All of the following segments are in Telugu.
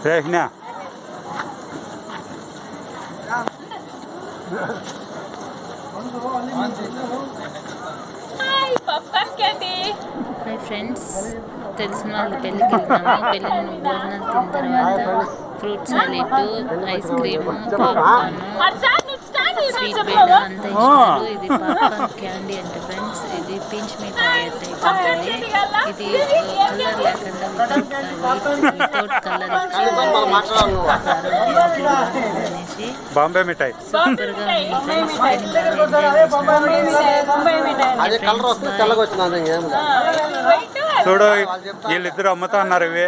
రేహ్నా హాయ్ ఫ్రెండ్స్, తెలిసిన వాళ్ళు పెళ్ళికి వెళ్తున్నాము. పెళ్ళిని భోజనాలు తిన్న తర్వాత fruit salad, ice cream, popcorn, sweet బేడ అంతా ఇచ్చినారు. ఇది పాప్కార్న్ క్యాండీ అంటే ఫ్రెండ్స్, ఇది పించ్ మిఠాయి టైప్ ఉంటుంది. ఇది కలర్ లేకుండా వితౌట్ కలర్ అనేసి బాంబే మిఠాయి సూపర్గా ఉంది ఫ్రెండ్స్. చూడు, వీళ్ళిద్దరు అమ్ముతా అన్నారు ఇవి.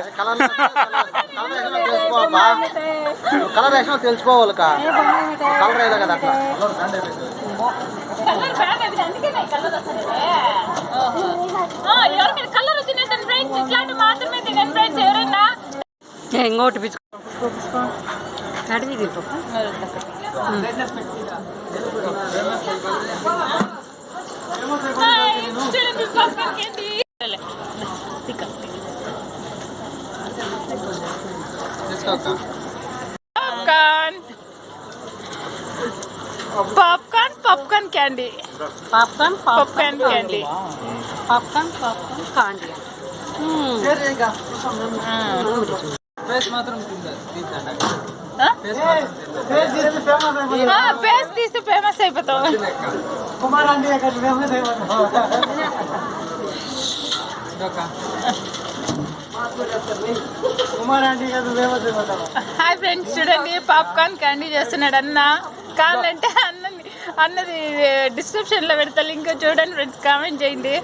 కలర్ వేసినా తెలుసుకోవాలి కలర్ వేయలే కదా అట్లా. ఇంకోటి పిచ్చుకో పాప్కార్న్ క్యాండీ క్యాండీ పేస్ట్ తీస్తే ఫేమస్ అయిపోతావు. హాయ్ ఫ్రెండ్స్, చూడండి పాప్కార్న్ క్యాండీ చేస్తున్నాడు అన్న. కావాలంటే అన్నది డిస్క్రిప్షన్ లో పెడతా లింక్, చూడండి ఫ్రెండ్స్, కామెంట్ చేయండి.